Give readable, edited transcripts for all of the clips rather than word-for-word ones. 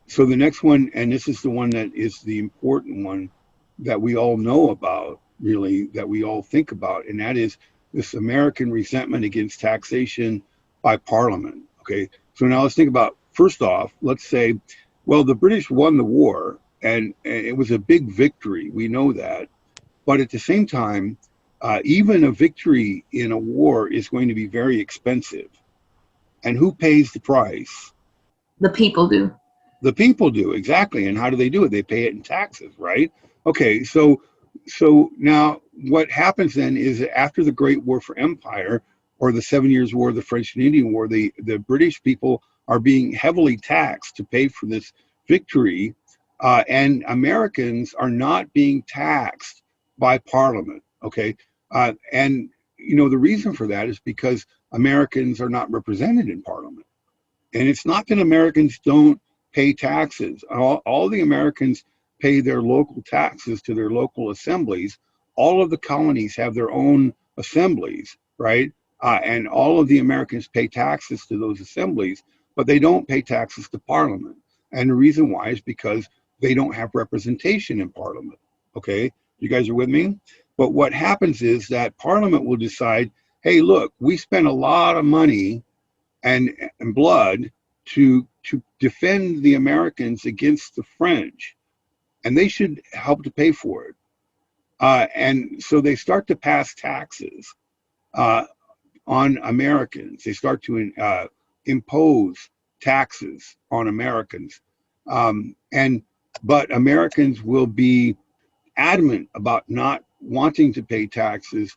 So the next one, and this is the one that is the important one that we all know about, really, that we all think about, and that is this American resentment against taxation by Parliament. Okay, so now let's think about, first off, let's say, well, the British won the war, and it was a big victory. We know that, but at the same time, even a victory in a war is going to be very expensive. And who pays the price? The people do. The people do, exactly. And how do they do it? They pay it in taxes, right? Okay, so now what happens then is that after the Great War for Empire, or the 7 Years' War, the French and Indian War, the British people are being heavily taxed to pay for this victory, and Americans are not being taxed by Parliament. Okay, and the reason for that is because Americans are not represented in Parliament, and it's not that Americans don't pay taxes. All the Americans pay their local taxes to their local assemblies. All of the colonies have their own assemblies, right? And all of the Americans pay taxes to those assemblies, but they don't pay taxes to Parliament. And the reason why is because they don't have representation in Parliament. Okay, you guys are with me? But what happens is that Parliament will decide, hey, look, we spent a lot of money and blood to defend the Americans against the French, and they should help to pay for it. And so they start to pass taxes on Americans. They start to impose taxes on Americans, but Americans will be adamant about not wanting to pay taxes.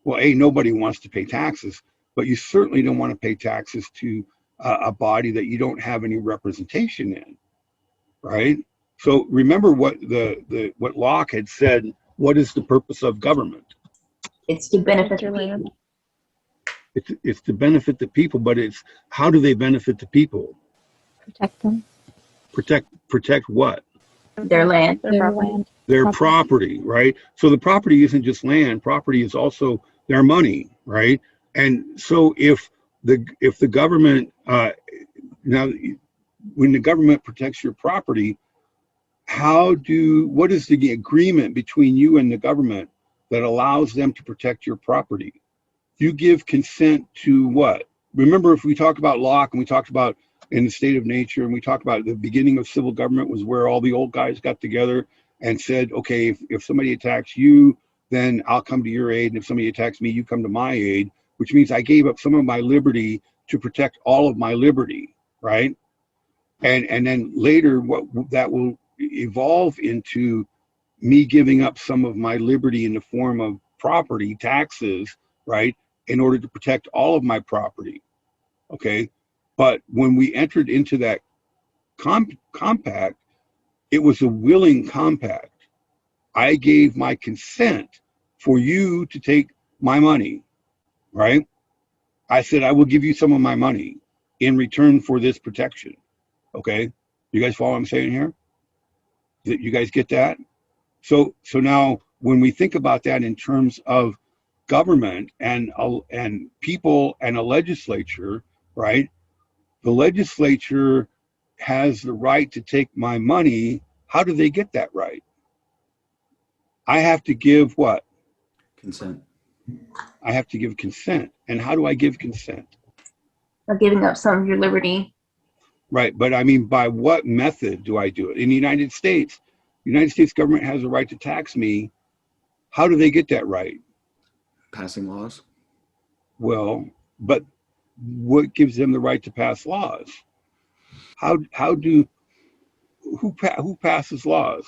Well, nobody wants to pay taxes, but you certainly don't want to pay taxes to a body that you don't have any representation in, right? So remember what what Locke had said. What is the purpose of government? It's to benefit the people. It's to benefit the people, but it's how do they benefit the people? Protect them. Protect what? Their land. Their property, right? So the property isn't just land. Property is also their money, right? And so if the government now, when the government protects your property, what is the agreement between you and the government that allows them to protect your property? You give consent to what? Remember, if we talk about Locke and we talked about in the state of nature, and we talked about the beginning of civil government was where all the old guys got together and said, okay, if somebody attacks you, then I'll come to your aid. And if somebody attacks me, you come to my aid, which means I gave up some of my liberty to protect all of my liberty, right? And then later, what that will evolve into me giving up some of my liberty in the form of property taxes, right, in order to protect all of my property. Okay, but when we entered into that compact, it was a willing compact. I gave my consent for you to take my money, right? I said I will give you some of my money in return for this protection. Okay, you guys follow what I'm saying here? You guys get that? So now when we think about that in terms of government and people and a legislature, right? The legislature has the right to take my money. How do they get that right? I have to give what? Consent. I have to give consent. And how do I give consent? Or giving up some of your liberty. Right, but I mean, by what method do I do it? In the United States government has a right to tax me. How do they get that right? Passing laws. Well, but what gives them the right to pass laws? Who passes laws?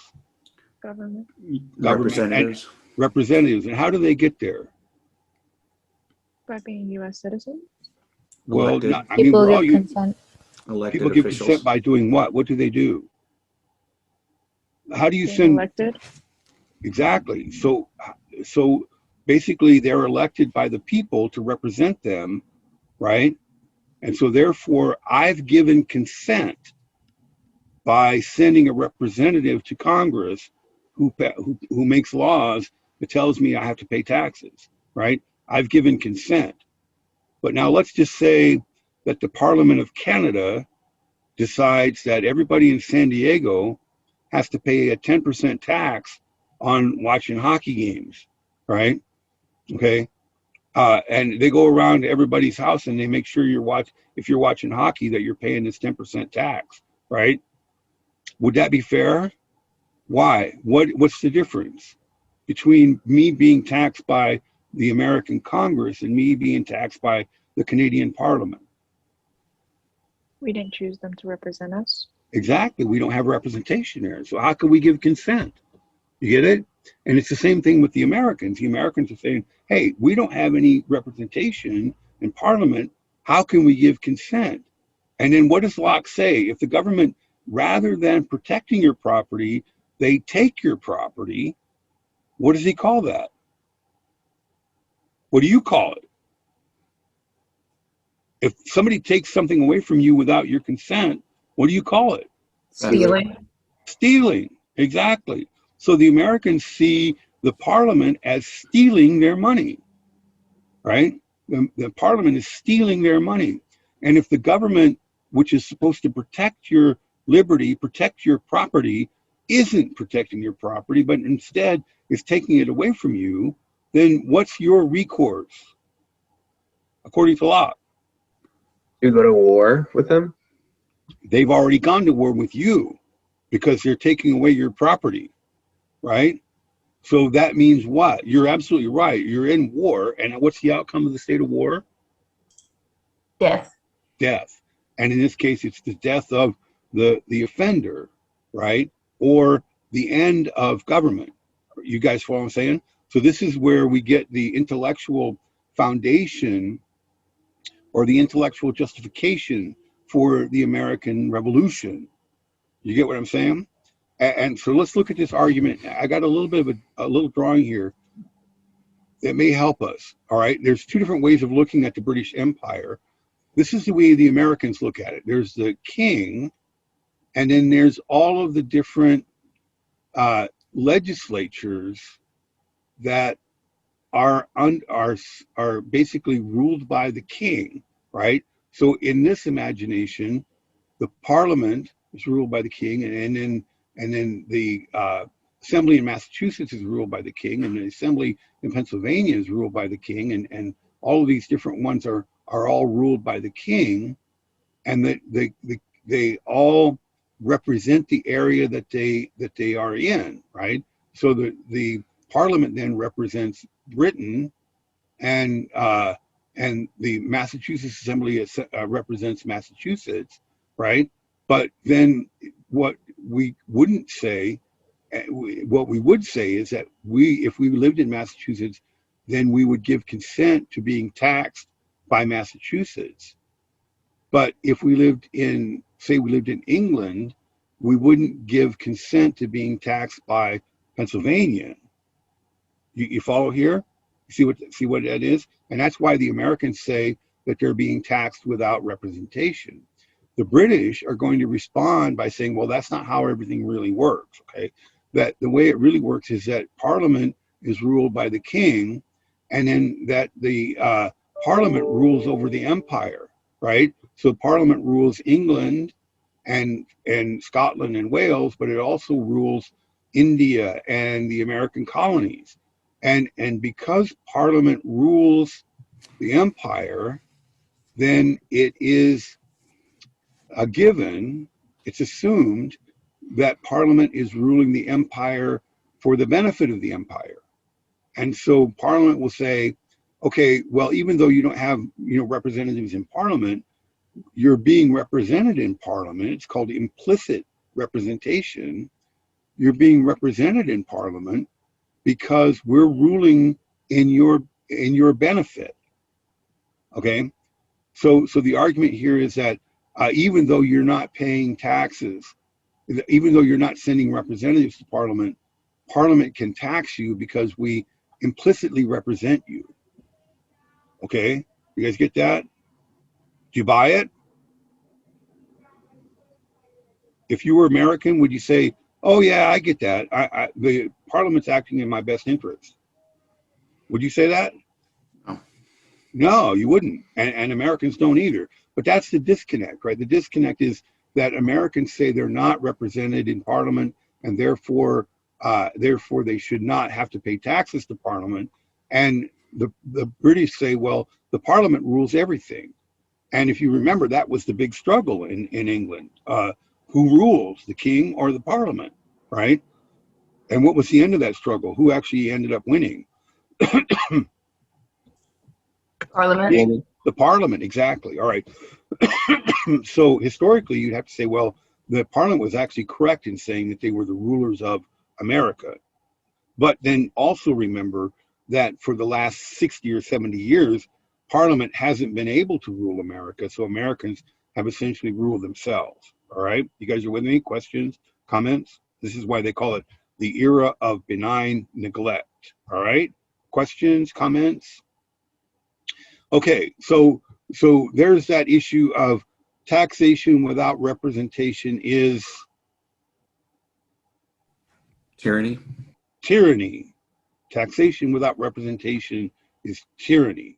Government. Representatives. Representatives. And how do they get there? By being U.S. citizens. Well, People give consent. Elected people give officials. consent by doing what? What do they do? How do you Being send elected? Exactly. So basically they're elected by the people to represent them, right? And so therefore I've given consent by sending a representative to Congress who makes laws that tells me I have to pay taxes, right? I've given consent. But now let's just say that the Parliament of Canada decides that everybody in San Diego has to pay a 10% tax on watching hockey games, right? Okay. And they go around to everybody's house and they make sure if you're watching hockey, that you're paying this 10% tax, right? Would that be fair? Why? What's the difference between me being taxed by the American Congress and me being taxed by the Canadian Parliament? We didn't choose them to represent us. Exactly. We don't have representation there. So how can we give consent? You get it? And it's the same thing with the Americans. The Americans are saying, hey, we don't have any representation in Parliament. How can we give consent? And then what does Locke say? If the government, rather than protecting your property, they take your property, what does he call that? What do you call it? If somebody takes something away from you without your consent, what do you call it? Stealing. Stealing. Exactly. So the Americans see the Parliament as stealing their money, right? The Parliament is stealing their money. And if the government, which is supposed to protect your liberty, protect your property, isn't protecting your property, but instead is taking it away from you, then what's your recourse? According to Locke, You go to war with them? they've already gone to war with you because they're taking away your property, right? So that means what? You're absolutely right. You're in war. And what's the outcome of the state of war? Death. Death. And in this case, it's the death of the offender, right? Or the end of government. You guys follow what I'm saying? So this is where we get the intellectual foundation or the intellectual justification for the American Revolution. You get what I'm saying? And so let's look at this argument. I got a little bit of a little drawing here that may help us. All right. There's two different ways of looking at the British Empire. This is the way the Americans look at it. There's the king, and then there's all of the different legislatures that are basically ruled by the king, right? So in this imagination, the Parliament is ruled by the king, and then the Assembly in Massachusetts is ruled by the king, and the Assembly in Pennsylvania is ruled by the king, and all of these different ones are all ruled by the king, and that they all represent the area that they are in, right? So the Parliament then represents Britain, and the Massachusetts Assembly represents Massachusetts, right? But then what we would say is that if we lived in Massachusetts, then we would give consent to being taxed by Massachusetts. But if we lived in England, we wouldn't give consent to being taxed by Pennsylvania. You follow here? See what that is? And that's why the Americans say that they're being taxed without representation. The British are going to respond by saying, well, that's not how everything really works, okay? That the way it really works is that Parliament is ruled by the king, and then that the Parliament rules over the empire, right? So Parliament rules England and Scotland and Wales, but it also rules India and the American colonies. And because Parliament rules the empire, then it is a given, it's assumed that Parliament is ruling the empire for the benefit of the empire. And so Parliament will say, okay, well, even though you don't have representatives in Parliament, you're being represented in Parliament. It's called implicit representation. You're being represented in Parliament because we're ruling in your benefit. Okay, so the argument here is that even though you're not paying taxes, even though you're not sending representatives to Parliament, Parliament can tax you because we implicitly represent you. Okay, you guys get that? Do you buy it? If you were American, would you say, "Oh yeah, I get that. The Parliament's acting in my best interest"? Would you say that? No. No, you wouldn't. And Americans don't either. But that's the disconnect, right? The disconnect is that Americans say they're not represented in Parliament, and therefore they should not have to pay taxes to Parliament. And the British say, well, the Parliament rules everything. And if you remember, that was the big struggle in England. Who rules, the king or the Parliament, right? And what was the end of that struggle? Who actually ended up winning? Parliament. The Parliament, exactly. All right. So historically, you'd have to say, well, the Parliament was actually correct in saying that they were the rulers of America. But then also remember that for the last 60 or 70 years, Parliament hasn't been able to rule America. So Americans have essentially ruled themselves. All right. You guys are with me? Questions, comments? This is why they call it the era of benign neglect. All right. Questions, comments? Okay. So there's that issue of taxation without representation is Tyranny. tyranny. Taxation without representation is tyranny.